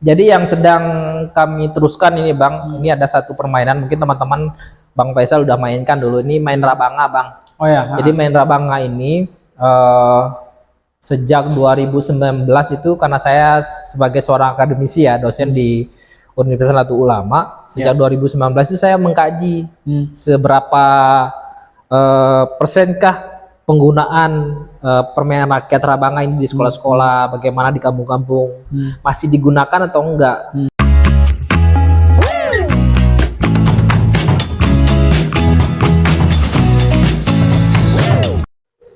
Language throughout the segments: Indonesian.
Jadi yang sedang kami teruskan ini Bang, ini ada satu permainan mungkin teman-teman Bang Faisal udah mainkan dulu. Ini main Rabanga Bang. Oh ya. Jadi main Rabanga ini sejak 2019 itu karena saya sebagai seorang akademisi ya, dosen di Universitas Nahdlatul Ulama, sejak 2019 itu saya mengkaji seberapa persenkah penggunaan permainan rakyat Rabanga ini di sekolah-sekolah, bagaimana di kampung-kampung masih digunakan atau enggak.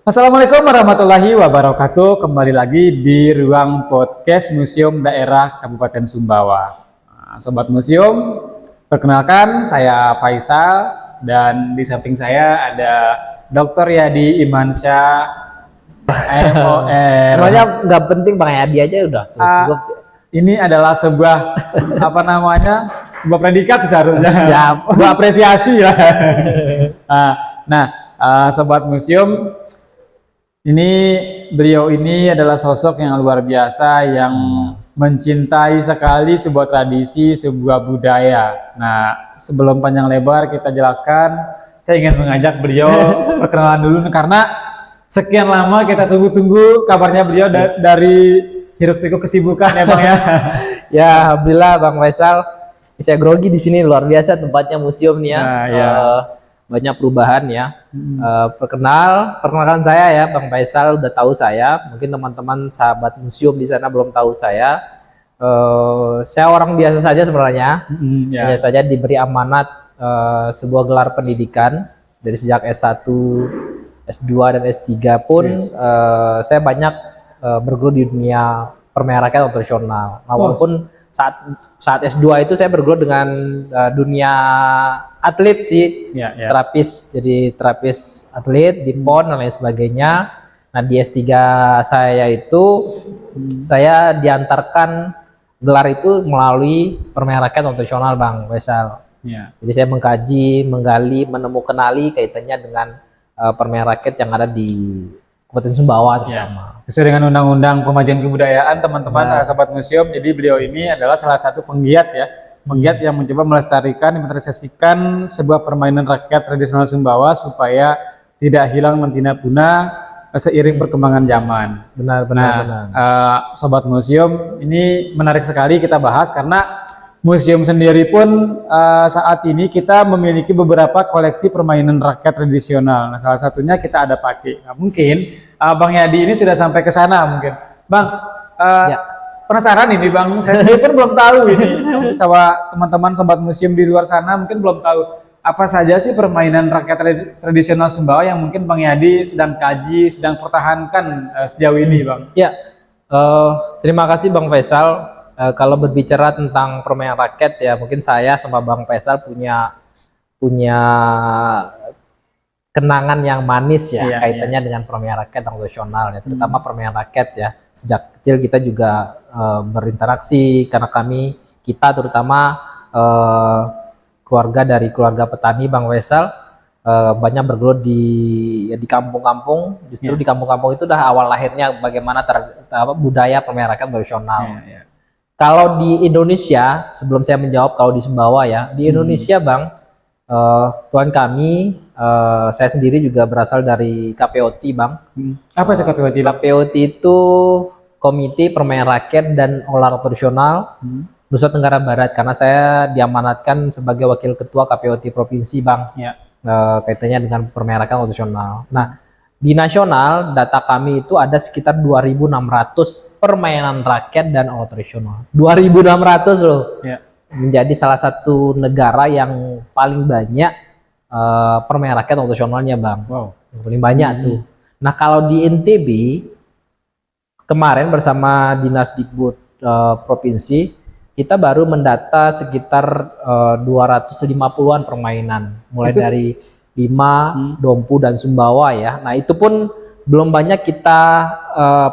Assalamualaikum warahmatullahi wabarakatuh. Kembali lagi di ruang podcast Museum Daerah Kabupaten Sumbawa. Nah, Sobat Museum, perkenalkan saya Faisal dan di samping saya ada Dr. Yadi Imansyah, MOR. Sebenarnya nggak penting Bang Yadi aja udah cukup. Ini adalah sebuah sebuah predikat seharusnya. Siap. Sebuah apresiasi ya. Sobat Museum, beliau ini adalah sosok yang luar biasa yang mencintai sekali sebuah tradisi, sebuah budaya. Nah, sebelum panjang lebar kita jelaskan, saya ingin mengajak beliau perkenalan dulu karena sekian lama kita tunggu-tunggu kabarnya beliau dari hiruk-pikuk kesibukan ya Bang ya. Ya, alhamdulillah Bang Faisal. Saya grogi di sini, luar biasa tempatnya museum nih ya. Nah, ya. Banyak perubahan ya. Perkenalkan saya ya, Bang Faisal udah tahu saya. Mungkin teman-teman sahabat museum di sana belum tahu saya. Saya orang biasa saja sebenarnya. Hanya saja diberi amanat sebuah gelar pendidikan dari sejak S1, S2 dan S3 pun saya banyak bergelut di dunia permainan rakyat tradisional. Nah, walaupun saat S2 itu saya bergelut dengan dunia atlet sih, terapis, jadi terapis atlet di PON dan lain sebagainya. Nah, di S3 saya itu saya diantarkan gelar itu melalui permainan rakyat tradisional Bang Faisal. Jadi saya mengkaji, menggali, menemukan kaitannya dengan permainan rakyat yang ada di Kabupaten Sumbawa terutama. Sesuai dengan Undang-Undang Pemajuan Kebudayaan, teman-teman Sobat Museum, jadi beliau ini adalah salah satu penggiat yang mencoba melestarikan, memverifikasikan sebuah permainan rakyat tradisional Sumbawa supaya tidak hilang mentina punah seiring perkembangan zaman. Benar. Sobat Museum, ini menarik sekali kita bahas karena museum sendiri pun saat ini kita memiliki beberapa koleksi permainan rakyat tradisional. Nah, salah satunya kita ada pakai. Nah, mungkin Bang Yadi ini sudah sampai ke sana mungkin. Bang, penasaran ini Bang, saya sendiri pun belum tahu ini. Sama teman-teman sobat museum di luar sana mungkin belum tahu apa saja sih permainan rakyat tradisional Sumbawa yang mungkin Bang Yadi sedang kaji, sedang pertahankan sejauh ini Bang. Ya, terima kasih Bang Faisal. Kalau berbicara tentang permainan rakyat ya, mungkin saya sama Bang Faisal punya kenangan yang manis ya, kaitannya dengan permainan rakyat tradisional ya, terutama permainan rakyat ya. Sejak kecil kita juga berinteraksi karena kita terutama keluarga dari keluarga petani Bang Faisal banyak bergelut di kampung-kampung. Justru di kampung-kampung itu udah awal lahirnya bagaimana budaya permainan rakyat tradisional. Kalau di Indonesia, sebelum saya menjawab kalau di Sumbawa ya, di Indonesia Bang, tuan kami, saya sendiri juga berasal dari KPOT Bang. Apa itu KPOT? KPOT itu Komite Permainan Rakyat dan Olahraga Tradisional Nusa Tenggara Barat, karena saya diamanatkan sebagai wakil ketua KPOT Provinsi Bang, kaitannya dengan permainan rakyat tradisional. Nah, di nasional data kami itu ada sekitar 2.600 permainan rakyat dan olahraga tradisional. 2.600 loh. Menjadi salah satu negara yang paling banyak permainan rakyat tradisionalnya Bang. Paling banyak tuh. Nah, kalau di NTB kemarin bersama Dinas Dikbud Provinsi, kita baru mendata sekitar 250-an permainan, mulai dari Bima, Dompu dan Sumbawa ya. Nah, itu pun belum banyak kita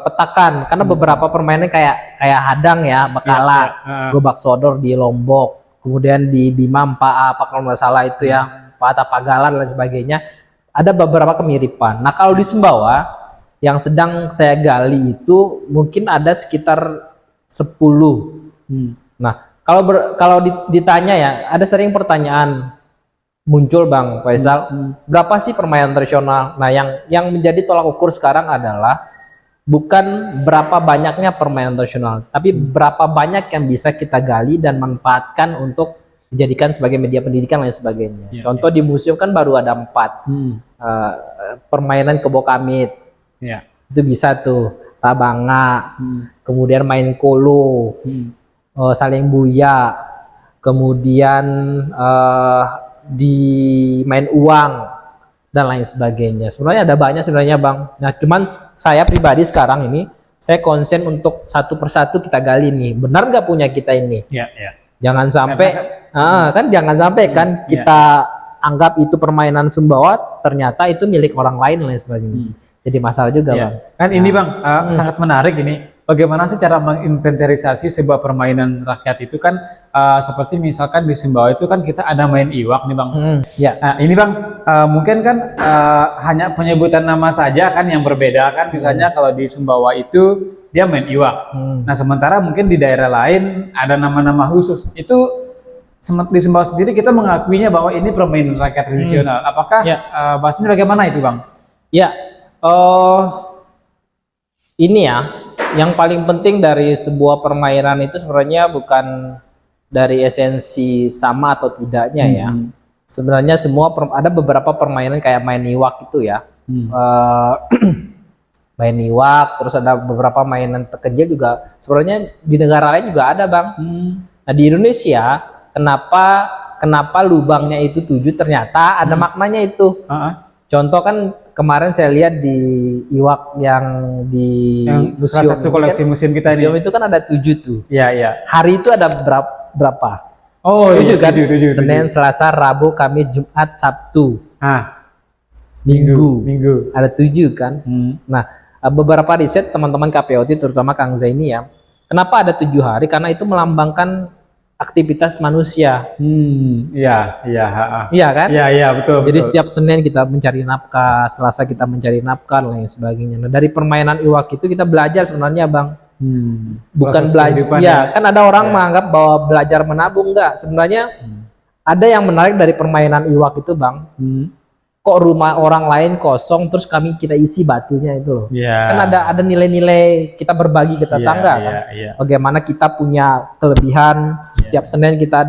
petakan karena beberapa permainan kayak hadang ya, Bekala, Gobak Sodor di Lombok, kemudian di Bima apa kalau nggak salah itu ya, Pagalan dan sebagainya. Ada beberapa kemiripan. Nah, kalau di Sumbawa yang sedang saya gali itu mungkin ada sekitar 10 Nah, kalau ditanya ya, ada sering pertanyaan muncul Bang Faisal, berapa sih permainan tradisional? Nah, yang menjadi tolak ukur sekarang adalah bukan berapa banyaknya permainan tradisional, tapi berapa banyak yang bisa kita gali dan manfaatkan untuk dijadikan sebagai media pendidikan dan lain sebagainya. Contoh di museum kan baru ada 4 permainan kebo kamit, itu bisa tuh rabanga, kemudian main kolo, saling buya, kemudian di main uang dan lain sebagainya. Sebenarnya ada banyak sebenarnya Bang. Nah, cuman saya pribadi sekarang ini saya konsen untuk satu persatu kita gali nih. Benar nggak punya kita ini? Jangan sampai jangan sampai kan kita anggap itu permainan Sumbawa, ternyata itu milik orang lain dan lain sebagainya. Jadi masalah juga Bang. Kan ini Bang sangat menarik ini. Bagaimana sih cara menginventarisasi sebuah permainan rakyat itu kan seperti misalkan di Sumbawa itu kan kita ada main iwak nih Bang. Nah, ini Bang mungkin kan hanya penyebutan nama saja kan yang berbeda kan, misalnya kalau di Sumbawa itu dia main iwak. Nah, sementara mungkin di daerah lain ada nama-nama khusus. Itu di Sumbawa sendiri kita mengakuinya bahwa ini permainan rakyat tradisional. Apakah bahasanya bagaimana itu Bang? Ya, ini ya, yang paling penting dari sebuah permainan itu sebenarnya bukan dari esensi sama atau tidaknya ya. Sebenarnya ada beberapa permainan kayak main iwak itu ya. Main iwak, terus ada beberapa mainan terkecil juga. Sebenarnya di negara lain juga ada Bang. Nah, di Indonesia kenapa lubangnya itu 7 ternyata ada maknanya itu. Contoh kan kemarin saya lihat di iwak yang di museum, salah satu koleksi museum kita museum ini. itu kan ada 7 tuh. Iya. Hari itu ada berapa? Oh, 7 kan? 7. Senin, Selasa, Rabu, Kamis, Jumat, Sabtu. Minggu. Ada 7 kan? Nah, beberapa riset teman-teman KPOT terutama Kang Zaini ya. Kenapa ada 7 hari? Karena itu melambangkan aktivitas manusia. Iya kan? Iya, betul. Jadi setiap Senin kita mencari nafkah, Selasa kita mencari nafkah dan lain sebagainya. Nah, dari permainan iwak itu kita belajar sebenarnya Bang. Bukan belajar. Ya, kan ada orang menganggap bahwa belajar menabung, enggak. Sebenarnya ada yang menarik dari permainan iwak itu Bang. Kok rumah orang lain kosong terus kita isi batunya itu loh. Kan ada nilai-nilai kita berbagi ke tetangga kan. Bagaimana kita punya kelebihan, setiap Senin kita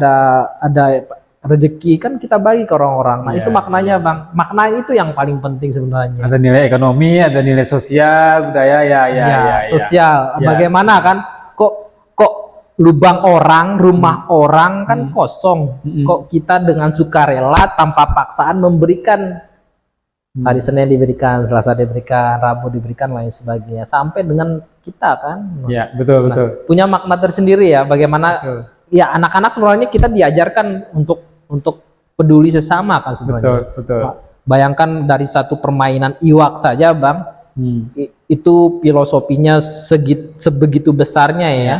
ada rezeki kan kita bagi ke orang-orang. Nah, itu maknanya Bang. Makna itu yang paling penting sebenarnya. Ada nilai ekonomi, ada nilai sosial, budaya sosial. Bagaimana kan kok lubang orang, rumah orang kan kosong. Kok kita dengan sukarela tanpa paksaan memberikan, hari Senin diberikan, Selasa diberikan, Rabu diberikan, lain sebagainya, sampai dengan kita kan. Betul. Punya makna tersendiri ya. Bagaimana ya anak-anak sebenarnya kita diajarkan untuk peduli sesama kan sebenarnya. Betul. Bayangkan dari satu permainan iwak saja Bang, itu filosofinya sebegitu besarnya ya.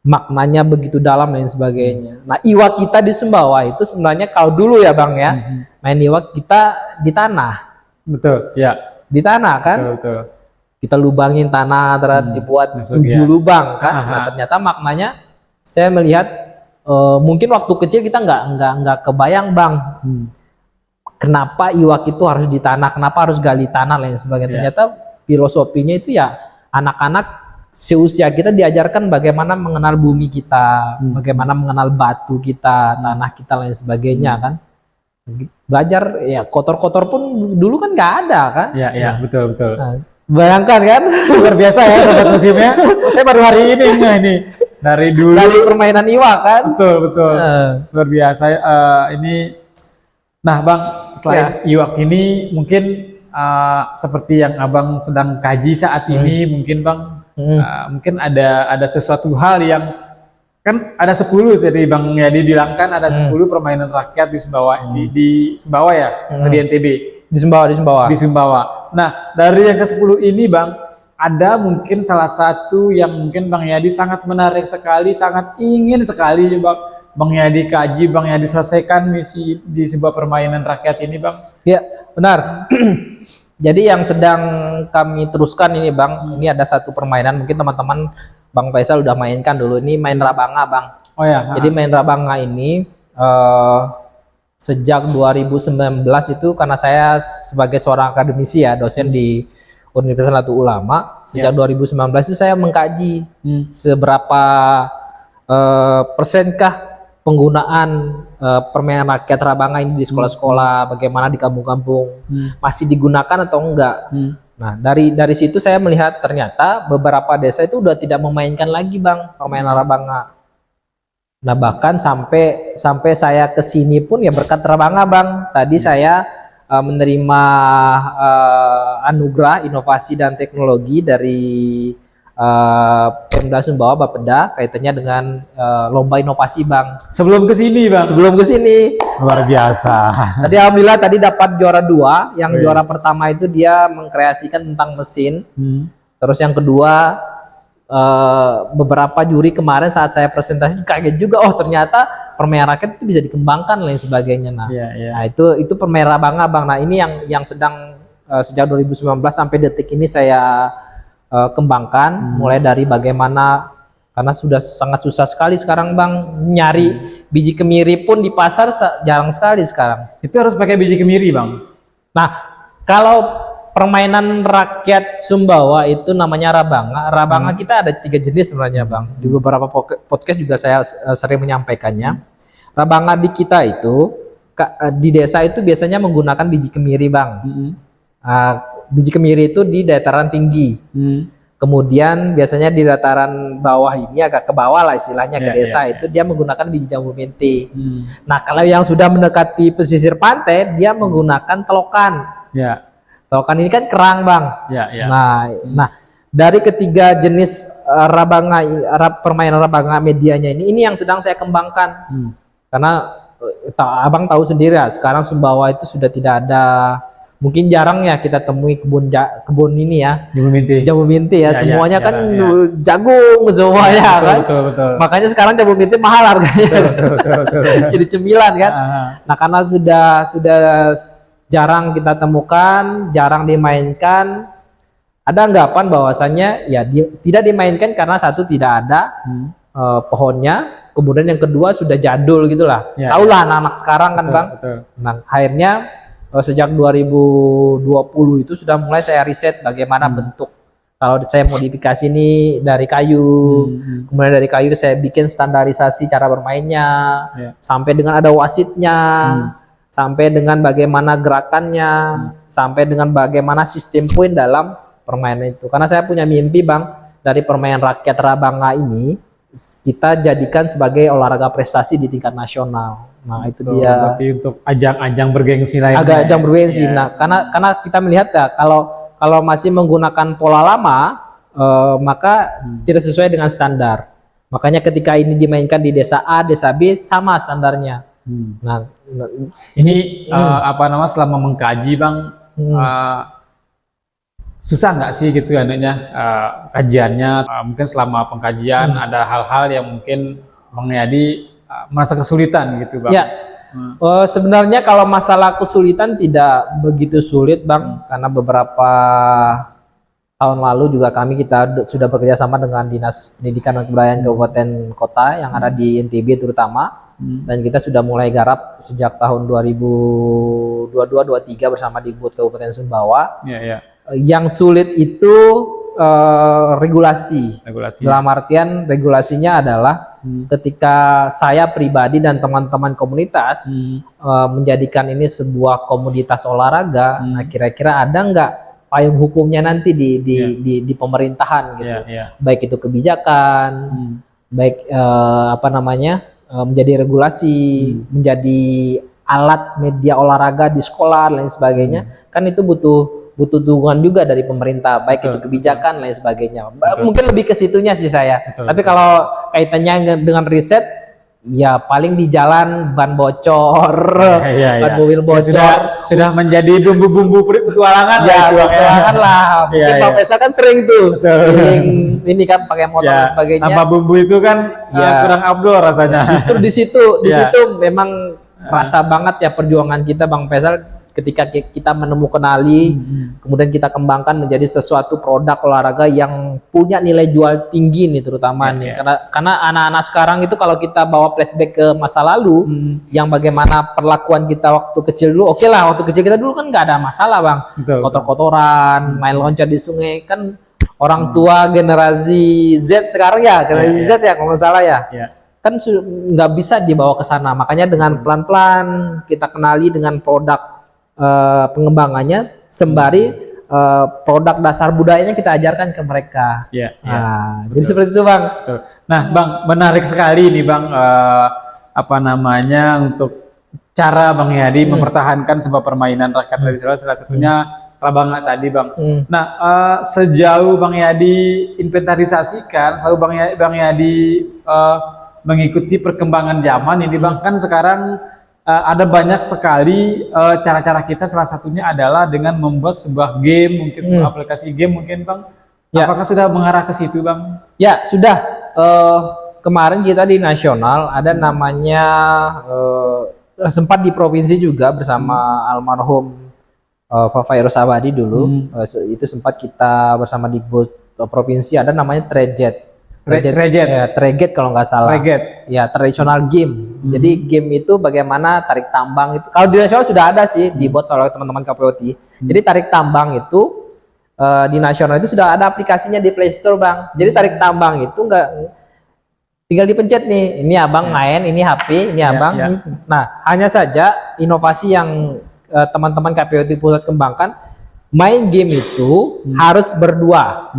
Maknanya begitu dalam dan sebagainya. Nah, iwak kita di Sumbawa itu sebenarnya kalau dulu ya Bang ya, main iwak kita di tanah. Betul, ya. Di tanah kan? Betul. Kita lubangin tanah, dibuat 7 lubang kan. Nah, ternyata maknanya saya melihat mungkin waktu kecil kita nggak kebayang Bang. Kenapa iwak itu harus di tanah, kenapa harus gali tanah lain sebagainya. Ternyata filosofinya itu ya anak-anak seusia kita diajarkan bagaimana mengenal bumi kita, bagaimana mengenal batu kita, tanah kita lain sebagainya kan. Belajar ya kotor-kotor pun dulu kan nggak ada kan. Iya, betul. Nah, bayangkan kan, luar biasa ya sobat museumnya. Saya baru hari ini ini dari dulu. Dari permainan iwak kan. Betul. Luar biasa. Ini, nah Bang, selain iwak ini mungkin seperti yang Abang sedang kaji saat ini, mungkin Bang. Mungkin ada sesuatu hal yang kan ada 10 tadi Bang Yadi bilang kan ada 10 permainan rakyat di Sumbawa di Sumbawa ya, di NTB. Di Sumbawa. Nah, dari yang ke-10 ini Bang, ada mungkin salah satu yang mungkin Bang Yadi sangat menarik sekali, sangat ingin sekali Bang Yadi kaji, Bang Yadi selesaikan misi di sebuah permainan rakyat ini Bang. Ya, benar. Jadi yang sedang kami teruskan ini Bang, ini ada satu permainan mungkin teman-teman Bang Faisal udah mainkan dulu, ini main rabanga Bang. Oh ya. Jadi Mahendra Bangga ini sejak 2019 itu, karena saya sebagai seorang akademisi ya, dosen di Universitas Nahdlatul Ulama, sejak 2019 itu saya mengkaji seberapa persenkah penggunaan permainan rakyat Rabanga ini di sekolah-sekolah, bagaimana di kampung-kampung masih digunakan atau enggak. Nah, dari situ saya melihat ternyata beberapa desa itu udah tidak memainkan lagi Bang permainan Rabanga. Nah, bahkan sampai saya ke sini pun ya berkat Rabanga Bang. Tadi saya menerima anugerah inovasi dan teknologi dari Pemda Sumbawa Bapeda kaitannya dengan lomba inovasi Bang. Sebelum ke sini Bang. Sebelum ke sini. Luar biasa. Tadi alhamdulillah tadi dapat juara 2. Yang juara pertama itu dia mengkreasikan tentang mesin. Terus yang kedua beberapa juri kemarin saat saya presentasi kaget juga, oh ternyata permainan rakyat itu bisa dikembangkan lain sebagainya. Nah, nah itu permainan Rabanga Bang. Nah, ini yang sedang sejak 2019 sampai detik ini saya kembangkan, mulai dari bagaimana, karena sudah sangat susah sekali sekarang Bang nyari biji kemiri pun di pasar jarang sekali sekarang. Itu harus pakai biji kemiri Bang. Nah, kalau permainan rakyat Sumbawa itu namanya Rabanga. Rabanga kita ada 3 jenis sebenarnya Bang. Di beberapa podcast juga saya sering menyampaikannya. Rabanga di kita itu di desa itu biasanya menggunakan biji kemiri Bang. Biji kemiri itu di dataran tinggi. Kemudian biasanya di dataran bawah ini agak ke bawah lah istilahnya ke desa itu dia menggunakan biji jambu mente. Nah, kalau yang sudah mendekati pesisir pantai dia menggunakan telokan. Telokan ini kan kerang Bang. Nah, dari ketiga jenis Rabanga, permainan Rabanga medianya ini yang sedang saya kembangkan. Karena Abang tahu sendiri ya, sekarang Sumbawa itu sudah tidak ada, mungkin jarang ya kita temui kebun ini ya, jambu minti ya, semuanya kan jagung semuanya kan. Betul. Makanya sekarang jambu minti mahal harganya. Betul. Jadi cemilan kan. Nah, karena sudah jarang kita temukan, jarang dimainkan, ada anggapan bahwasannya ya tidak dimainkan karena satu tidak ada pohonnya, kemudian yang kedua sudah jadul gitulah. Taulah anak-anak sekarang kan Bang. Nah, akhirnya sejak 2020 itu sudah mulai saya riset bagaimana bentuk. Kalau saya modifikasi ini dari kayu, kemudian dari kayu saya bikin standarisasi cara bermainnya, sampai dengan ada wasitnya, sampai dengan bagaimana gerakannya, sampai dengan bagaimana sistem poin dalam permainan itu. Karena saya punya mimpi Bang, dari permainan rakyat Rabanga ini kita jadikan sebagai olahraga prestasi di tingkat nasional. Nah, itu dia. Tapi untuk ajang-ajang bergengsi lainnya. Ajang bergengsi. Nah, karena kita melihat ya kalau masih menggunakan pola lama, maka tidak sesuai dengan standar. Makanya ketika ini dimainkan di desa A, desa B sama standarnya. Nah, ini selama mengkaji Bang, susah nggak sih gitu ya kajiannya? Mungkin selama pengkajian ada hal-hal yang mungkin Bang Yadi merasa kesulitan gitu Bang. Ya, sebenarnya kalau masalah kesulitan tidak begitu sulit Bang, karena beberapa tahun lalu juga kita sudah bekerja sama dengan Dinas Pendidikan dan Kebudayaan Kabupaten Kota yang ada di NTB terutama, dan kita sudah mulai garap sejak tahun 2022-23 bersama Digbud Kabupaten Sumbawa. Yang sulit itu regulasi. Dalam artian regulasinya adalah ketika saya pribadi dan teman-teman komunitas menjadikan ini sebuah komoditas olahraga, nah kira-kira ada nggak payung hukumnya nanti di pemerintahan gitu, baik itu kebijakan, baik menjadi regulasi, menjadi alat media olahraga di sekolah lain sebagainya, kan itu butuh dukungan juga dari pemerintah, baik itu kebijakan lain sebagainya. Mungkin lebih ke situnya sih saya. Tapi kalau kaitannya dengan riset, ya paling di jalan ban bocor, ban mobil bocor, sudah menjadi bumbu-bumbu petualangan lah. Mungkin Bang Faisal kan sering tuh ini kan pakai motor dan sebagainya. Tanpa bumbu itu kan kurang abdul rasanya. Justru di situ memang rasa banget ya perjuangan kita Bang Faisal. ketika kita menemukan kemudian kita kembangkan menjadi sesuatu produk olahraga yang punya nilai jual tinggi nih terutama nih. Karena anak-anak sekarang itu kalau kita bawa flashback ke masa lalu yang bagaimana perlakuan kita waktu kecil dulu, oke lah waktu kecil kita dulu kan nggak ada masalah bang, kotor-kotoran, main loncat di sungai kan. Orang tua generasi Z sekarang ya, generasi Z ya kalau nggak salah ya. Kan nggak bisa dibawa ke sana, makanya dengan pelan-pelan kita kenali dengan produk pengembangannya sembari produk dasar budayanya kita ajarkan ke mereka. Jadi seperti itu bang. Nah bang, menarik sekali nih bang, apa namanya untuk cara Bang Yadi mempertahankan sebuah permainan rakyat tradisional, salah satunya Rabanga tadi bang. Nah sejauh Bang Yadi inventarisasikan, selalu Bang Yadi mengikuti perkembangan zaman ini bang, kan sekarang ada banyak sekali cara-cara kita, salah satunya adalah dengan membuat sebuah game, mungkin sebuah aplikasi game mungkin bang. Apakah sudah mengarah ke situ bang? Ya sudah. Kemarin kita di nasional ada namanya sempat di provinsi juga bersama almarhum Pak Fairuz Abadi dulu. Itu sempat kita bersama di provinsi ada namanya Treget kalau nggak salah. Ya, tradisional game. Jadi game itu bagaimana tarik tambang itu. Kalau di nasional sudah ada sih dibuat oleh teman-teman KPOT. Jadi tarik tambang itu di nasional itu sudah ada aplikasinya di Play Store bang. Jadi tarik tambang itu nggak tinggal dipencet nih. Ini abang main, ini HP, ini abang. Ini. Nah, hanya saja inovasi yang teman-teman KPOT Pusat kembangkan, main game itu harus berdua.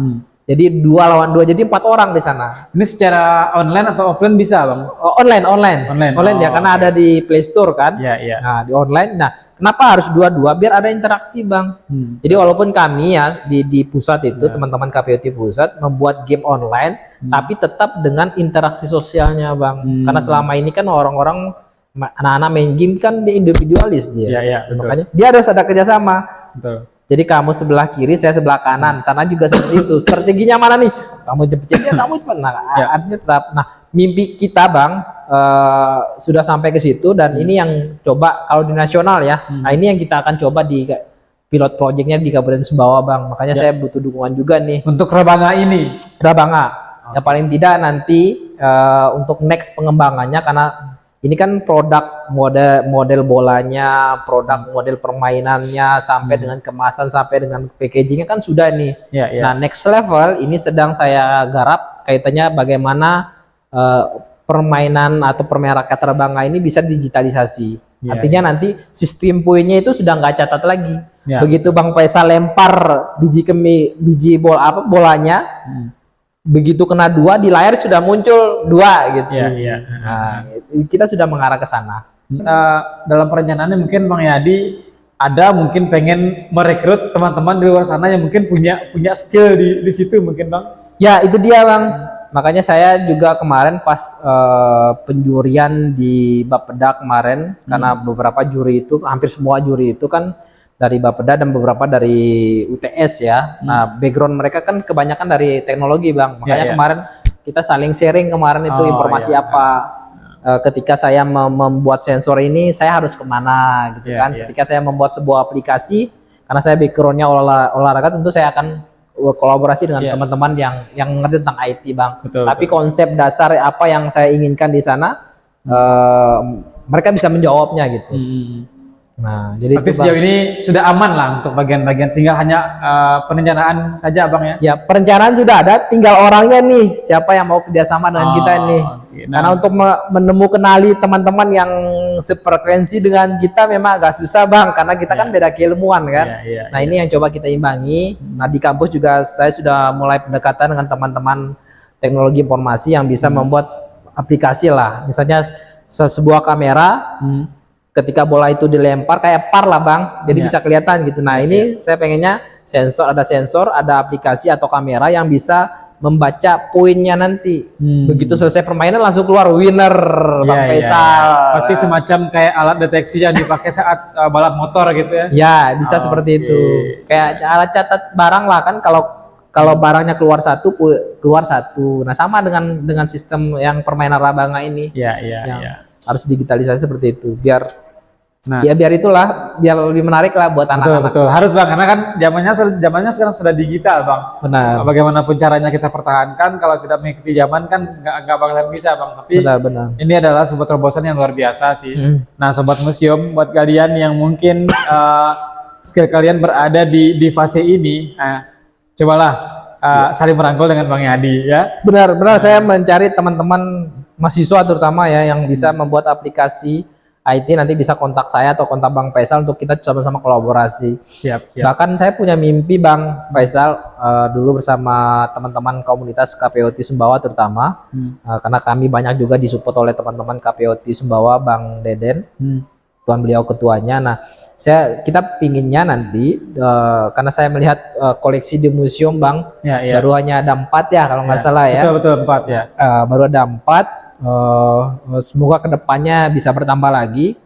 Jadi 2 lawan 2, jadi 4 orang di sana. Ini secara online atau offline bisa bang? Online ya, karena ada di Play Store kan. Nah di online. Nah kenapa harus 2-2? Biar ada interaksi bang. Jadi walaupun kami ya di pusat itu teman-teman KPOT Pusat membuat game online, tapi tetap dengan interaksi sosialnya bang. Karena selama ini kan orang-orang anak-anak main game kan dia individualis dia. Makanya dia harus ada kerjasama. Jadi kamu sebelah kiri, saya sebelah kanan. Sana juga seperti itu. Strateginya mana nih? Kamu cepet ya, kamu cepet. Nah, artinya tetap. Nah, mimpi kita bang sudah sampai ke situ dan ini yang coba kalau di nasional ya. Nah ini yang kita akan coba di pilot projectnya di Kabupaten Sumbawa bang. Makanya saya butuh dukungan juga nih. Untuk Rabanga ini. Ya paling tidak nanti untuk next pengembangannya, karena ini kan produk model bolanya, produk model permainannya, sampai dengan kemasan, sampai dengan packagingnya kan sudah nih. Nah next level ini sedang saya garap kaitannya bagaimana permainan atau permainan rakyat Rabanga ini bisa digitalisasi. Artinya nanti sistem poinnya itu sudah nggak catat lagi. Begitu Bang Faisal lempar biji bolanya. Begitu kena 2 di layar sudah muncul 2 gitu. Nah, kita sudah mengarah ke sana. Dalam perencanaannya mungkin Bang Yadi ada mungkin pengen merekrut teman-teman di luar sana yang mungkin punya skill di situ mungkin bang. Ya itu dia bang. Makanya saya juga kemarin pas penjurian di Bapeda kemarin, karena beberapa juri itu hampir semua juri itu kan dari Bapeda dan beberapa dari UTS ya. Nah background mereka kan kebanyakan dari teknologi bang. Makanya kemarin kita saling sharing kemarin itu informasi apa. Ketika saya membuat sensor ini saya harus kemana gitu kan. Ketika saya membuat sebuah aplikasi, karena saya backgroundnya olahraga, tentu saya akan kolaborasi dengan teman-teman yang ngerti tentang IT bang. Tapi konsep dasar apa yang saya inginkan di sana mereka bisa menjawabnya gitu. Nah, jadi tapi sejauh ini sudah aman lah untuk bagian-bagian, tinggal hanya perencanaan saja bang ya? Ya perencanaan sudah ada, tinggal orangnya nih siapa yang mau kerjasama dengan kita nih. Karena untuk menemukan teman-teman yang sefrekuensi dengan kita memang agak susah bang, karena kita kan beda keilmuan kan. Nah ini yang coba kita imbangi. Nah di kampus juga saya sudah mulai pendekatan dengan teman-teman teknologi informasi yang bisa membuat aplikasi lah, misalnya sebuah kamera. Ketika bola itu dilempar kayak par lah bang, jadi bisa kelihatan gitu. Nah ini saya pengennya ada sensor, ada aplikasi atau kamera yang bisa membaca poinnya nanti. Begitu selesai permainan langsung keluar winner Bang Faisal. Berarti semacam kayak alat deteksi yang dipakai saat balap motor gitu ya? Ya bisa seperti itu. Kayak alat catat barang lah kan, kalau barangnya keluar satu. Nah sama dengan sistem yang permainan Rabanga ini. Harus digitalisasi seperti itu biar Nah, Ya biar itulah, biar lebih menarik lah buat betul, anak-anak. betul. Harus Bang, karena kan zamannya sekarang sudah digital Bang. Benar, Bagaimanapun caranya kita pertahankan, kalau tidak mengikuti zaman kan nggak bakalan bisa Bang. Tapi benar. ini adalah sebuah terobosan yang luar biasa sih. Mm. Nah, Sobat Museum, buat kalian yang mungkin skill kalian berada di fase ini, cobalah saling merangkul dengan Bang Yadi ya. Benar, saya mencari teman-teman mahasiswa terutama ya yang bisa membuat aplikasi IT, nanti bisa kontak saya atau kontak Bang Faisal untuk kita sama-sama kolaborasi. Siap. Bahkan saya punya mimpi Bang Faisal dulu bersama teman-teman komunitas KPOT Sumbawa terutama, karena kami banyak juga disupport oleh teman-teman KPOT Sumbawa, Bang Deden, tuan beliau ketuanya. Nah, kita pinginnya nanti karena saya melihat koleksi di museum Bang, baru hanya ada 4 ya kalau nggak salah ya. Betul 4 ya. Baru ada 4. Semoga kedepannya bisa bertambah lagi.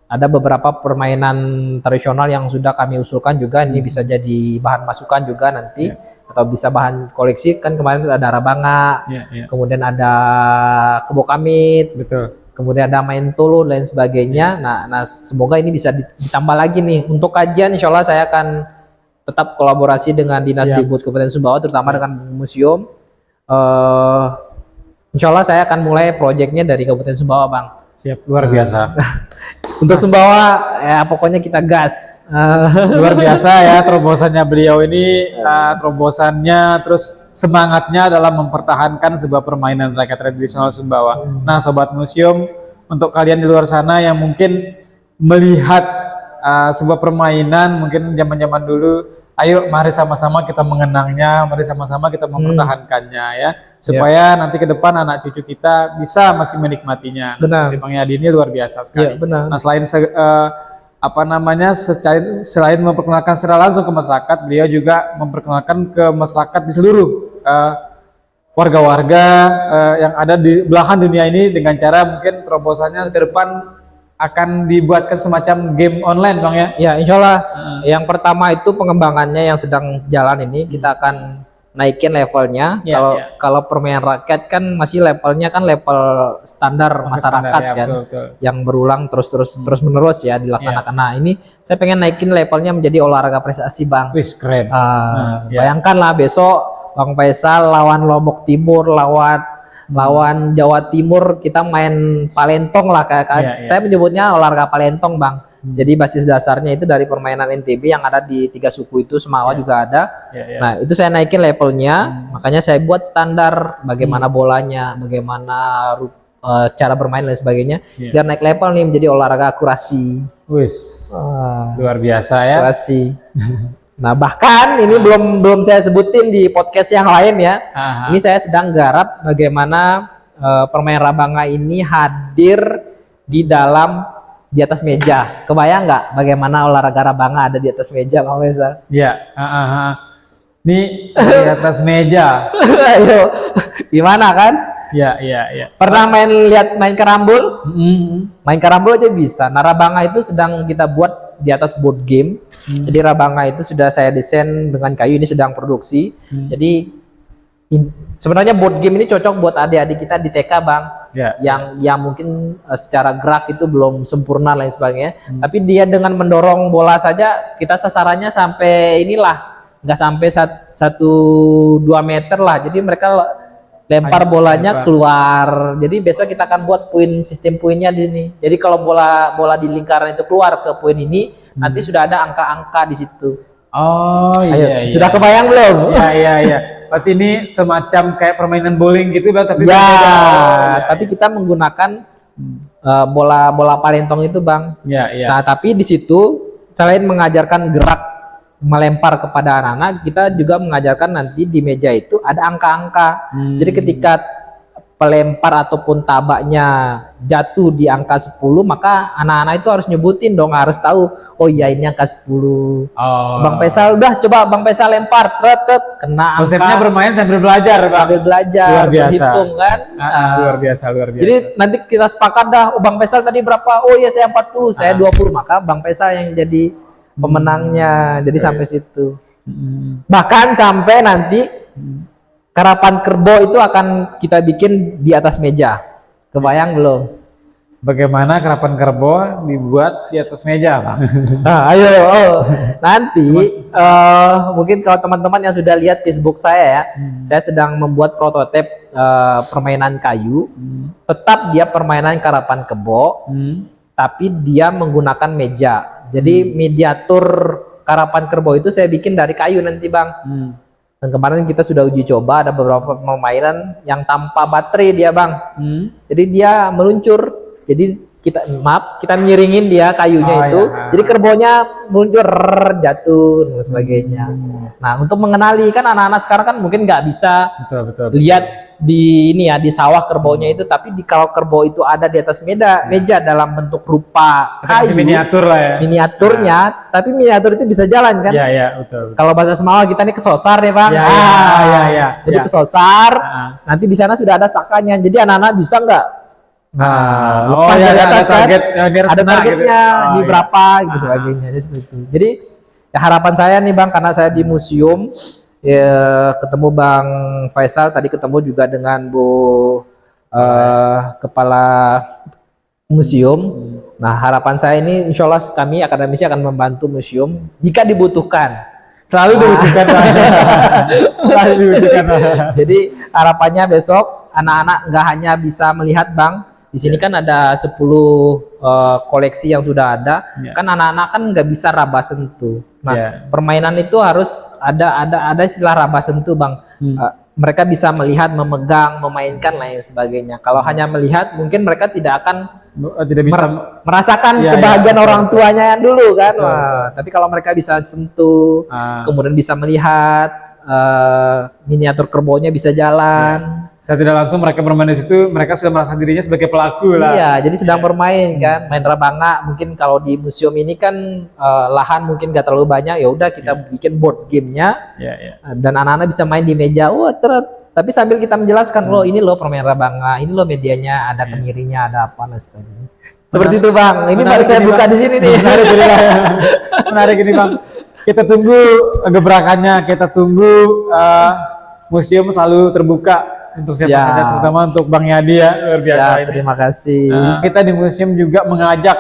Ada beberapa permainan tradisional yang sudah kami usulkan juga, ini bisa jadi bahan masukan juga nanti, atau bisa bahan koleksi. Kan kemarin ada Rabanga, kemudian ada Kebo Kamit, betul. Kemudian ada main tulur dan sebagainya. Nah, semoga ini bisa ditambah lagi nih. Untuk kajian, insya Allah saya akan tetap kolaborasi dengan Dinas Dibut Kabupaten Sumbawa, terutama dengan museum. Insya Allah saya akan mulai proyeknya dari Kabupaten Sumbawa Bang. Siap, luar biasa. Untuk Sumbawa ya pokoknya kita gas. Luar biasa ya terobosannya beliau ini, terobosannya terus semangatnya dalam mempertahankan sebuah permainan rakyat tradisional Sumbawa. Nah, Sobat Museum, untuk kalian di luar sana yang mungkin melihat sebuah permainan mungkin zaman-zaman dulu, ayo mari sama-sama kita mengenangnya, mari sama-sama kita mempertahankannya ya, supaya nanti ke depan anak cucu kita bisa masih menikmatinya. Benar. Bang Yadi ini luar biasa sekali. Benar. Nah, selain memperkenalkan secara langsung ke masyarakat, beliau juga memperkenalkan ke masyarakat di seluruh warga-warga yang ada di belahan dunia ini dengan cara mungkin terobosannya ke depan akan dibuatkan semacam game online Bang ya. Ya, insya Allah. Yang pertama itu pengembangannya yang sedang jalan ini, kita akan naikin levelnya. Kalau permainan rakyat kan masih levelnya kan level standar masyarakat kan, betul. Yang berulang terus menerus ya dilaksanakan. Nah, ini saya pengen naikin levelnya menjadi olahraga prestasi Bang. Wis keren. Bayangkanlah besok Bang Faisal lawan Lombok Timur, lawan Jawa Timur, kita main palentong lah kayak saya menyebutnya olahraga palentong Bang. Jadi basis dasarnya itu dari permainan NTB yang ada di 3 suku itu, Semawa juga ada. Nah, itu saya naikin levelnya, makanya saya buat standar bagaimana bolanya, bagaimana cara bermain dan sebagainya, biar naik level nih menjadi olahraga akurasi. Wis, luar biasa ya. Akurasi. Nah, bahkan ini belum saya sebutin di podcast yang lain ya. Ini saya sedang garap bagaimana permain Rabanga ini hadir di atas meja. Kebayang nggak bagaimana olahraga Rabanga ada di atas meja, Bang Faisal? Iya. Ini di atas meja. Ayo, gimana kan? Iya. Pernah main karambol? Main karambol aja bisa. Nah, Rabanga itu sedang kita buat di atas board game. Jadi Rabanga itu sudah saya desain dengan kayu, ini sedang produksi. Jadi sebenarnya board game ini cocok buat adik-adik kita di TK Bang. Yang mungkin secara gerak itu belum sempurna lain sebagainya. Tapi dia dengan mendorong bola saja kita sasarannya sampai inilah, nggak sampai 1-2 meter lah. Jadi mereka lempar bolanya keluar. Jadi besok kita akan buat sistem poinnya di sini. Jadi kalau bola di lingkaran itu keluar ke poin ini, nanti sudah ada angka-angka di situ. Oh iya. Sudah kebayang belum? Iya. Berarti ini semacam kayak permainan bowling gitu Bang, tapi tapi kita menggunakan bola palentong itu Bang. Nah, tapi di situ selain mengajarkan gerak melempar kepada anak-anak, kita juga mengajarkan nanti di meja itu ada angka-angka. Jadi ketika pelempar ataupun tabaknya jatuh di angka 10, maka anak-anak itu harus nyebutin dong, harus tahu, oh iya ini angka 10. Bang Faisal, udah coba Bang Faisal lempar, kena angka. Konsepnya bermain sambil belajar Bang. Sambil belajar, berhitung kan. Luar biasa. Jadi nanti kita sepakat dah, oh Bang Faisal tadi berapa? Oh iya saya 40, saya 20, maka Bang Faisal yang jadi pemenangnya. Jadi sampai situ. Bahkan sampai nanti karapan kerbau itu akan kita bikin di atas meja. Kebayang belum? bagaimana kerapan kerbau dibuat di atas meja, Bang. Nah, ayo, nanti mungkin kalau teman-teman yang sudah lihat Facebook saya ya, saya sedang membuat prototip permainan kayu, tetap dia permainan karapan kebo, tapi dia menggunakan meja. Jadi mediatur karapan kerbau itu saya bikin dari kayu nanti, Bang. Dan kemarin kita sudah uji coba, ada beberapa permainan yang tanpa baterai dia, Bang. Jadi dia meluncur. Jadi kita miringin dia kayunya itu. Ya. Jadi kerbaunya meluncur, jatuh dan sebagainya. Nah, untuk mengenali kan anak-anak sekarang kan mungkin nggak bisa Betul. lihat di ini ya, di sawah kerbaunya itu, tapi kalau kerbau itu ada di atas meja dalam bentuk rupa kayu miniatur lah ya. miniaturnya, tapi miniatur itu bisa jalan kan. Iya, betul. Kalau bahasa Semawa kita nih kesosar ya, Bang. Iya. Jadi kesosar, nanti di sana sudah ada sakanya, jadi anak-anak bisa nggak lepas dari atas kan, ada targetnya di berapa gitu sebagainya. Jadi seperti itu. Jadi ya, harapan saya nih, Bang, karena saya di museum ya, ketemu Bang Faisal, tadi ketemu juga dengan Bu Kepala Museum. Nah, harapan saya ini insya Allah kami akademisi akan membantu museum jika dibutuhkan. Selalu dibutuhkan. Selalu dibutuhkan. Jadi harapannya besok anak-anak nggak hanya bisa melihat, Bang. Di sini kan ada 10 koleksi yang sudah ada. Kan anak-anak kan nggak bisa raba sentuh. Nah, permainan itu harus ada istilah raba sentuh, Bang. Mereka bisa melihat, memegang, memainkan lain sebagainya. Kalau hanya melihat, mungkin mereka tidak akan bisa merasakan kebahagiaan orang tuanya yang dulu kan. Wah, tapi kalau mereka bisa sentuh, kemudian bisa melihat, miniatur kerbaunya bisa jalan. Saya tidak langsung mereka bermain di situ, mereka sudah merasa dirinya sebagai pelaku lah. Iya, jadi sedang bermain kan, main rabanga. Mungkin kalau di museum ini kan lahan mungkin gak terlalu banyak, ya udah kita bikin board gamenya, dan anak-anak bisa main di meja. Tapi sambil kita menjelaskan, loh ini loh permainan rabanga, ini loh medianya, ada kemiringnya, ada apa dan sebagainya. Seperti itu, Bang. Ini baru saya buka di sini nih. Menarik ini, Bang. Kita tunggu gebrakannya, kita tunggu museum selalu terbuka untuk siapa saja, terutama untuk Bang Yadi ya, luar biasa. Terima kasih. Kita di museum juga mengajak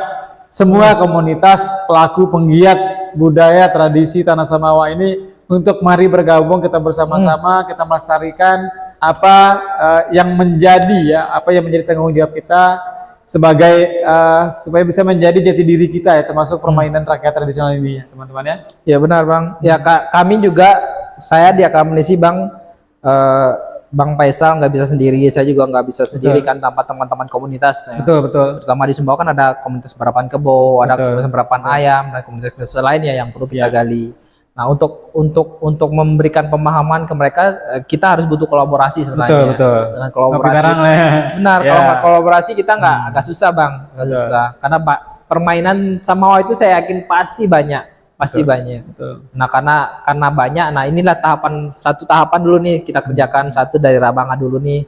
semua komunitas pelaku penggiat budaya tradisi Tanah Samawa ini untuk mari bergabung, kita bersama-sama, kita melestarikan apa yang menjadi tanggung jawab kita sebagai supaya bisa menjadi jati diri kita ya, termasuk permainan rakyat tradisional ini ya, teman-teman ya. Ya benar, Bang. Ya kami juga, saya di akademisi, Bang, Bang Faisal nggak bisa sendiri, saya juga nggak bisa sendiri kan tanpa teman-teman komunitas. Betul. Terutama di Sumbawa kan ada komunitas berapan kebo, ada komunitas berapan ayam, dan komunitas lainnya yang perlu kita gali. Nah, untuk memberikan pemahaman ke mereka, kita harus butuh kolaborasi sebenarnya. Betul. Dengan kolaborasi. Benar, kalau nggak kolaborasi kita agak susah, Bang, agak susah. Karena permainan Samawa itu saya yakin pasti banyak. Betul. Nah, karena banyak, nah inilah satu tahapan dulu nih kita kerjakan, satu dari rabanga dulu nih,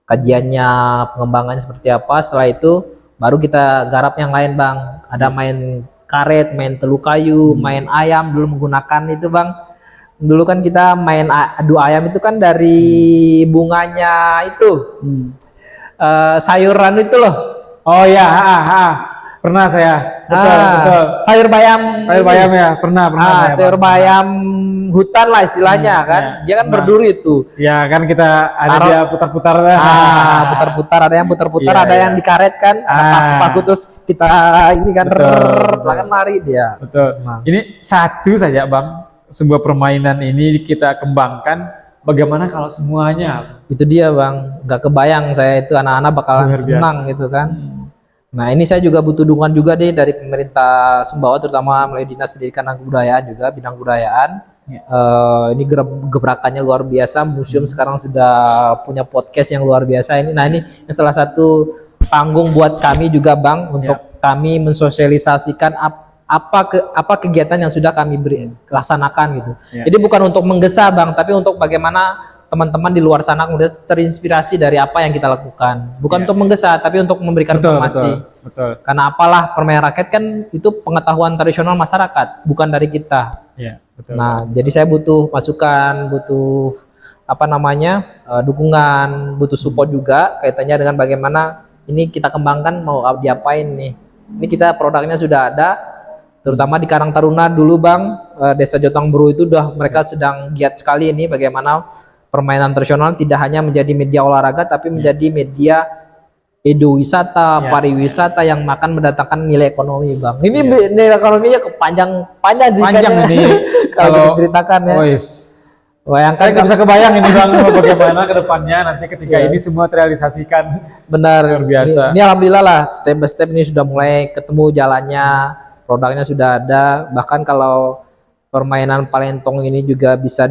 kajiannya, pengembangannya seperti apa. Setelah itu baru kita garap yang lain, Bang. Ada main karet, main telu kayu, main ayam dulu menggunakan itu, Bang. Dulu kan kita main adu ayam itu kan dari bunganya itu, sayuran itu loh. Oh ya, pernah saya. Betul. Sayur bayam ya, pernah. Sayur bayam hutan lah istilahnya kan. Dia kan berduri itu. Ya kan kita ada dia putar-putar. Putar-putar, ada yang putar-putar, ada yang dikaret kan. Paku terus kita ini kan kan lari dia. Betul. Ini satu saja, Bang. Sebuah permainan ini kita kembangkan. Bagaimana kalau semuanya? Itu dia, Bang. Gak kebayang saya itu anak-anak bakalan senang gitu kan. Nah, ini saya juga butuh dukungan juga deh dari pemerintah Sumbawa, terutama melalui Dinas Pendidikan dan Kebudayaan juga, bidang kebudayaan. Ini gebrakannya luar biasa. Museum sekarang sudah punya podcast yang luar biasa ini. Nah, ini salah satu panggung buat kami juga, Bang, untuk kami mensosialisasikan apa kegiatan yang sudah kami laksanakan gitu. Jadi bukan untuk menggesa, Bang, tapi untuk bagaimana teman-teman di luar sana kemudian terinspirasi dari apa yang kita lakukan. Bukan untuk menggesa, tapi untuk memberikan informasi. Betul. Karena apalah permainan rakyat kan itu pengetahuan tradisional masyarakat, bukan dari kita. Betul. Nah, jadi saya butuh masukan, butuh dukungan, butuh support juga kaitannya dengan bagaimana ini kita kembangkan mau diapain nih. Ini kita produknya sudah ada, terutama di Karang Taruna dulu Bang, Desa Jotang Buru itu mereka sedang giat sekali ini bagaimana permainan tradisional tidak hanya menjadi media olahraga tapi menjadi media edu-wisata, pariwisata yang makan mendatangkan nilai ekonomi Bang. Ini nilai ekonominya panjang ini kalau diceritakan ya. Bayangkan saya nggak bisa kebayang ini Bang bagaimana ke depannya nanti ketika ini semua terrealisasikan. Benar, luar biasa. Ini alhamdulillah lah step by step ini sudah mulai ketemu jalannya, produknya sudah ada. Bahkan kalau permainan palentong ini juga bisa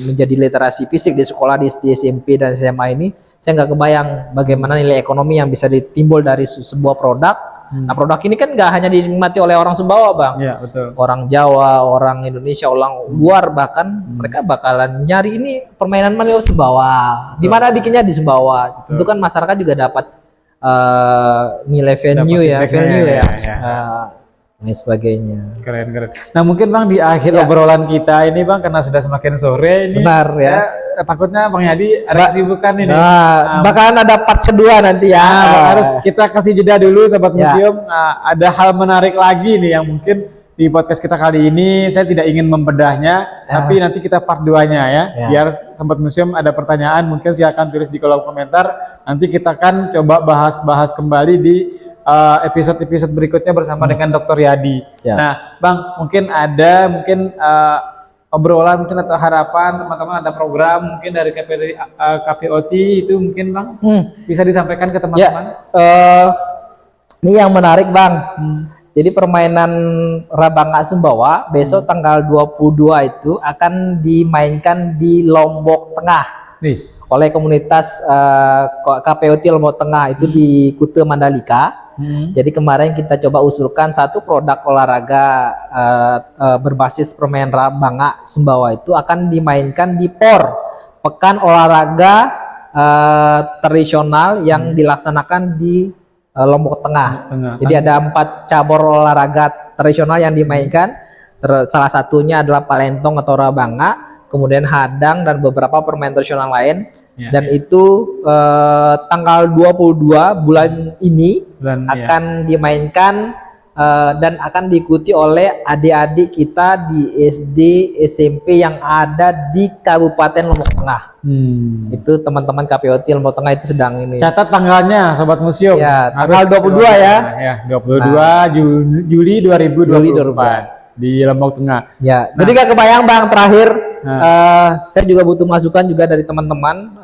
menjadi literasi fisik di sekolah di SMP dan SMA ini, saya nggak kebayang bagaimana nilai ekonomi yang bisa ditimbul dari sebuah produk. Nah, produk ini kan nggak hanya dinikmati oleh orang Sumbawa Bang, betul. Orang Jawa, orang Indonesia, orang luar bahkan mereka bakalan nyari ini permainan mana Sumbawa, di mana bikinnya di Sumbawa. Itu kan masyarakat juga dapat nilai value ya, dan sebagainya. Keren. Nah mungkin Bang di akhir obrolan kita ini Bang, karena sudah semakin sore ini, benar ya. Takutnya Bang Yadi ada kesibukan ini. Bakalan ada part kedua nanti ya. Harus kita kasih jeda dulu Sobat Museum. Ada hal menarik lagi nih yang mungkin di podcast kita kali ini saya tidak ingin membedahnya, tapi nanti kita part 2-nya ya. Biar Sobat Museum ada pertanyaan mungkin silakan tulis di kolom komentar. Nanti kita akan coba bahas kembali di episode berikutnya bersama dengan Dr. Yadi. Siap. Nah, Bang, mungkin ada obrolan mungkin atau harapan teman-teman, ada program mungkin dari KPOT itu mungkin Bang bisa disampaikan ke teman-teman. Ini yang menarik Bang. Jadi permainan Rabanga Sumbawa besok tanggal 22 itu akan dimainkan di Lombok Tengah. Oleh komunitas KPOT Lombok Tengah itu di Kuta Mandalika. Jadi kemarin kita coba usulkan satu produk olahraga berbasis permainan Rabanga Sumbawa itu akan dimainkan di POR, Pekan Olahraga Tradisional yang dilaksanakan di Lombok Tengah. Jadi ada 4 cabur olahraga tradisional yang dimainkan. Salah satunya adalah palentong atau Rabanga, kemudian hadang dan beberapa permainan tradisional lain. Dan itu tanggal 22 bulan ini akan dimainkan dan akan diikuti oleh adik-adik kita di SD, SMP yang ada di Kabupaten Lombok Tengah. Itu teman-teman KPOT Lombok Tengah itu sedang ini. Catat tanggalnya Sobat Museum. Ya, tanggal 22 ya. 22 Juli 2024. Di Lombok Tengah. Ya, jadi gak kebayang Bang terakhir saya juga butuh masukan juga dari teman-teman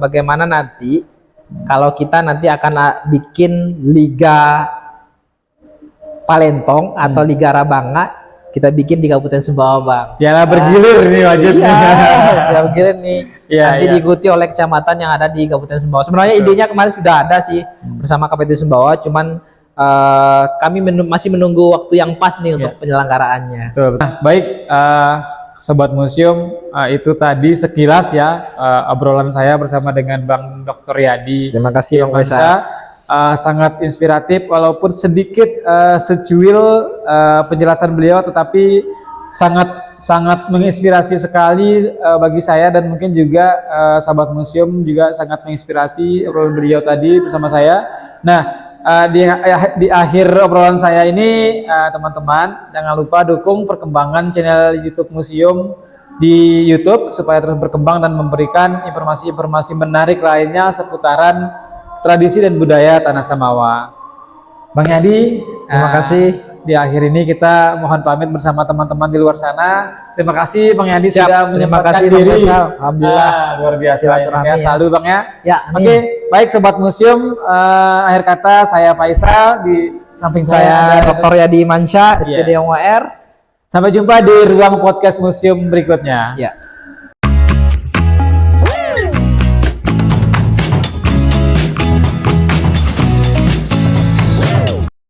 bagaimana nanti kalau kita nanti akan bikin liga palentong atau liga Rabanga, kita bikin di Kabupaten Sumbawa Bang. Ya bergilir nih wajibnya. Ya bergilir nih. Nanti diikuti oleh kecamatan yang ada di Kabupaten Sumbawa. Sebenarnya idenya kemarin sudah ada sih bersama KPOT Sumbawa, cuman kami masih menunggu waktu yang pas nih untuk penyelenggaraannya. Nah, baik Sobat Museum, itu tadi sekilas ya obrolan saya bersama dengan Bang Dr. Yadi. Terima kasih Bang Faisal. Sangat inspiratif walaupun sedikit secuil penjelasan beliau, tetapi sangat menginspirasi sekali bagi saya dan mungkin juga Sobat Museum juga sangat menginspirasi obrolan beliau tadi bersama saya. Nah, di akhir obrolan saya ini teman-teman jangan lupa dukung perkembangan channel YouTube Museum di YouTube supaya terus berkembang dan memberikan informasi-informasi menarik lainnya seputaran tradisi dan budaya Tanah Samawa. Bang Yadi, terima kasih. Di akhir ini kita mohon pamit bersama teman-teman di luar sana. Terima kasih Bang Yadi sudah menyempatkan diri. Alhamdulillah. Luar biasa. Saya selalu Bang ya. Oke, baik Sobat Museum, akhir kata saya Faisal, di samping saya Dr. Yadi Mansha, SPD OR. Sampai jumpa di ruang podcast museum berikutnya.